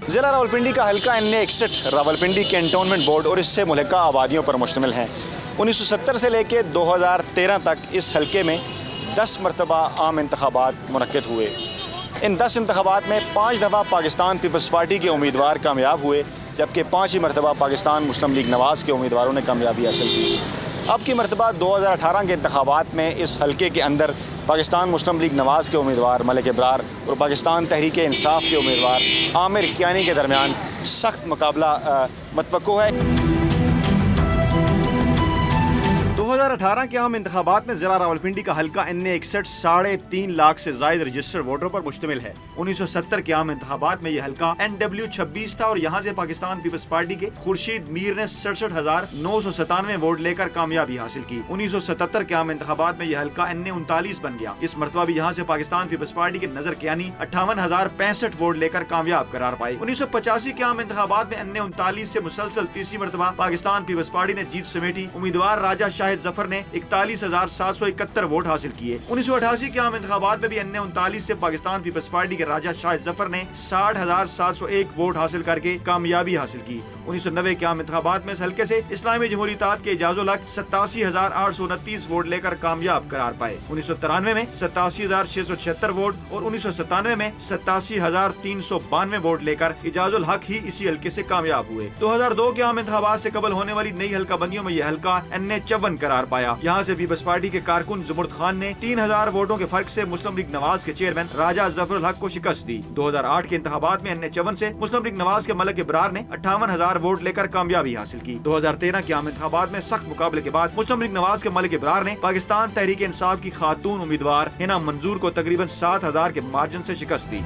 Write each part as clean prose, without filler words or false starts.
ज़िला रावलपिंडी का हल्का NA61 रावलपिंडी कैंटोनमेंट बोर्ड और इससे मुल्हिका आबादियों पर मुश्तमिल है। 1970 से लेकर 2013 तक इस हल्के में 10 मरतबा आम इंतखाबात मुनक्किद हुए। इन 10 इंतखाबात में 5 दफ़ा पाकिस्तान पीपल्स पार्टी के उम्मीदवार कामयाब हुए, जबकि 5 मरतबा पाकिस्तान मुस्लिम लीग नवाज़ के उम्मीदवारों ने कामयाबी हासिल की। अब की मरतबा 2018 के इंतखाबात में इस हल्के के अंदर पाकिस्तान मुस्लिम लीग नवाज़ के उम्मीदवार मलिक इब्रार और पाकिस्तान तहरीक इंसाफ के उम्मीदवार आमिर कियानी के दरमियान सख्त मुकाबला मतवक्को है। 2018 के आम इंतखाबात में ज़िला रावलपिंडी का हल्का NA61 3.5 लाख से ज़ायद रजिस्टर्ड वोटरों पर मुश्तमिल है। 1970 के आम इंतखाबात में यह हल्का NW26 था और यहाँ से पाकिस्तान पीपल्स पार्टी के खुर्शीद मीर ने 67,997 वोट लेकर कामयाबी हासिल की। 1977 के आम इंतखाबात में यह हल्का NA39 बन गया। इस मरतबा भी यहाँ से पाकिस्तान पीपल्स पार्टी के नजर कियानी 58,065 वोट लेकर कामयाब करार पाए। 1985 के आम इंतखाबात में NA39 से मुसलसल तीसरी मरतबा पाकिस्तान पीपल्स पार्टी ने जीत समेटी। उम्मीदवार राजा शाहिद जफर ने 41,771 वोट हासिल किए। 1988 के आम इंतखाबात में भी NA39 से पाकिस्तान पीपल्स पार्टी के राजा शाहिद जफर ने 60,701 वोट हासिल करके कामयाबी हासिल की। 1990 के आम इंतखाबात में इस हल्के से इस्लामी जमहूरी इत्तेहाद के इजाजुल हक 87,829 वोट लेकर कामयाब करार पाए। 1993 में 87,676 वोट और 1997 में 87,392 वोट लेकर इजाजुल हक ही इसी हल्के से कामयाब हुए। 2002 के आम इंतखाबात से कबल होने वाली नई हल्का बंदियों में यह हल्का NA54 करार पाया। यहाँ से पीपल्स पार्टी के कारकुन जुमुर्द खान ने 3,000 वोटों के फर्क से मुस्लिम लीग नवाज के चेयरमैन राजा जफरुल हक को शिकस्त दी। 2008 के इंतखाबात में NA54 से मुस्लिम लीग नवाज के मलिक इब्रार ने 58,000 वोट लेकर कामयाबी हासिल की। 2013 के आम इंतखाबात में सख्त मुकाबले के बाद मुस्लिम लीग नवाज के मलिक इब्रार ने पाकिस्तान तहरीक इंसाफ की खातून उम्मीदवार हिना मंजूर को तकरीबन 7,000 के मार्जिन से शिकस्त दी।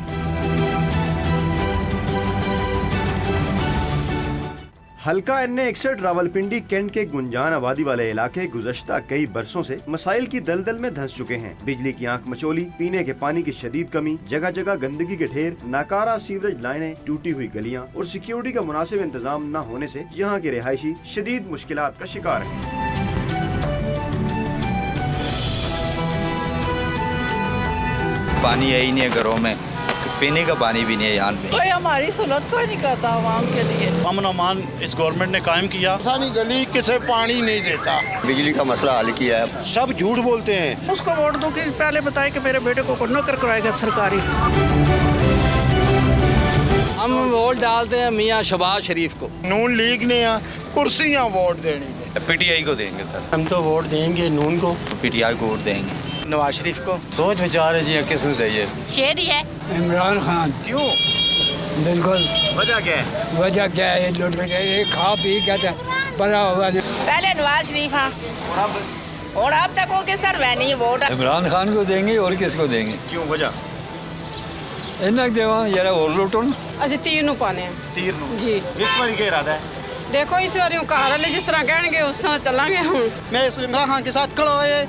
हल्का NA61 रावलपिंडी कैंट के गुंजान आबादी वाले इलाके गुज़श्ता कई बरसों से मसाइल की दलदल में धंस चुके हैं। बिजली की आंख मचोली, पीने के पानी की शदीद कमी, जगह जगह गंदगी के ढेर, नाकारा सीवरेज लाइनें, टूटी हुई गलियां और सिक्योरिटी का मुनासिब इंतजाम न होने से यहाँ के रिहायशी शदीद मुश्किलात का शिकार हैं। पानी है ही नहीं है घरों में, पीने का पानी भी नहीं है यहाँ पे। कोई हमारी सुनत कोई नहीं करता आवाम के लिए। अमन अमान इस गवर्नमेंट ने कायम किया। गली किसे पानी नहीं देता, बिजली का मसला हल किया है। सब झूठ बोलते हैं। उसको वोट दो कि पहले बताए कि मेरे बेटे को नौकर कराएगा सरकारी। हम वोट डालते हैं मियाँ शहबाज शरीफ को। नून लीग ने कुर्सियाँ वोट देनी है। PTI को देंगे सर। हम तो वोट देंगे नून को। PTI को वोट देंगे। नवाज शरीफ को। सोच विचार है जी किसने चाहिए। शेर ही है इमरान खान। क्यों? बिल्कुल। वजह क्या है? वजह क्या है? लूट खा पी क्या पता होगा। पहले नवाज शरीफ और अब तक वो किस तरह नहीं वोट। इमरान खान को देंगे और किसको देंगे? क्यों वजह? इन्ना देवा यार और लुटो ना। ਅਸੀਂ ਤੀਰ ਨੂੰ ਪਾਣੇ ਆ तीर नू। ਜੀ। इस बार क्या इरादा है? ਦੇਖੋ ਇਸ ਵਾਰੀ ਉਹ ਘਰ ਵਾਲੇ जिस तरह ਕਹਿਣਗੇ ਉਸ ਤਰ੍ਹਾਂ ਚੱਲਾਂਗੇ ਹੁਣ। मैं इमरान खान के साथ खड़ा हुए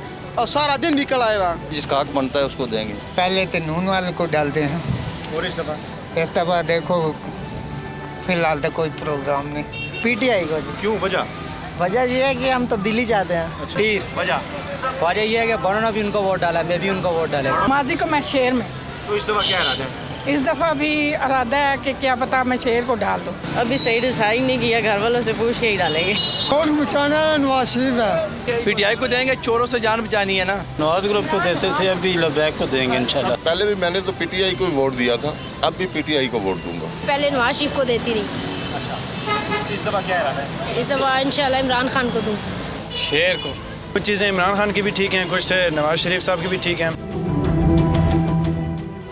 और सारा दिन निकल आएगा। जिसका हक बनता है उसको देंगे। पहले तो नून वाले को डालते हैं और इस दफा देखो फिलहाल तो कोई प्रोग्राम नहीं। PTI को। क्यों वजह? वजह ये है कि हम तब्दीली चाहते हैं। तीर वजह ये है कि बनो ने भी उनको वोट डाला, मैं भी उनको वोट डाले। माजी को मैं शेर में। तो इस दफा क्या इरादा है? इस दफा भी इरादा है कि क्या पता मैं शेर को डाल दूं। अभी सही डिसाइड नहीं किया, घर वालों से पूछ के ही डालेंगे। वोट बचाना नवाज शरीफ है। PTI को देंगे, चोरों से जान बचानी है ना। नवाज ग्रुप को देते थे, अभी लबैक को देंगे इंशाल्लाह। पहले भी मैंने तो PTI को वोट दिया था, अब भी PTI को वोट दूंगा। पहले नवाज शरीफ को देती रही। इस दफा क्या इरादा है? इस दफा इंशाल्लाह इमरान खान को दूं। शेर को। कुछ चीज़ें इमरान खान की भी ठीक हैं, कुछ नवाज शरीफ साहब की भी ठीक हैं।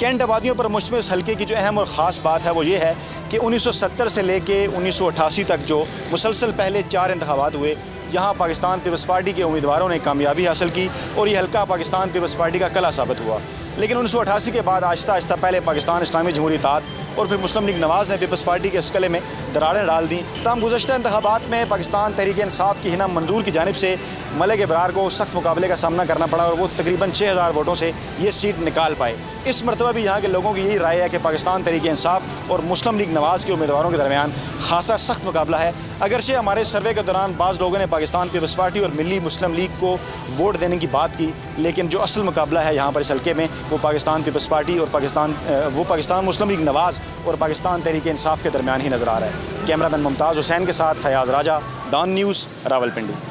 कैंट आबादियों पर मुश्तमिल इस हल्के की जो अहम और ख़ास बात है वो ये है कि 1970 से लेके 1988 तक जो मुसलसल पहले 4 इंतखाबात हुए, यहाँ पाकिस्तान पीपल्स पार्टी के उम्मीदवारों ने कामयाबी हासिल की और ये हल्का पाकिस्तान पीपल्स पार्टी का कला साबित हुआ। लेकिन 1988 के बाद आहिस्ता आहिस्ता पहले पाकिस्तान इस्लामी जमहूरी इत्तेहाद और फिर मुस्लिम लीग नवाज़ ने पीपल्स पार्टी के इस कले में दरारें डाल दी। तमाम गुज़श्ता इंतखाबात में पाकिस्तान तहरीक इंसाफ की हिना मंजूर की जानिब से मलिक इब्रार को सख्त मुकाबले का सामना करना पड़ा और वो तकरीबन 6,000 वोटों से ये सीट निकाल पाए। इस मरतबा भी यहाँ के लोगों की यही राय है कि पाकिस्तान तहरीक इंसाफ और मुस्लिम लीग नवाज़ के उम्मीदवारों के दरमियान खासा सख्त मुकाबला है। अगरचे हमारे सर्वे के दौरान बाज़ लोगों ने पाकिस्तान पीपल्स पार्टी और मिली मुस्लिम लीग को वोट देने की बात की, लेकिन जो असल मुकाबला है यहाँ पर इस हल्के में वो पाकिस्तान पीपल्स पार्टी और पाकिस्तान मुस्लिम लीग नवाज़ और पाकिस्तान तहरीक इंसाफ के दरमियान ही नज़र आ रहा है। कैमरामैन मुमताज़ हुसैन के साथ फयाज़ राजा, डॉन न्यूज़, रावलपिंडी।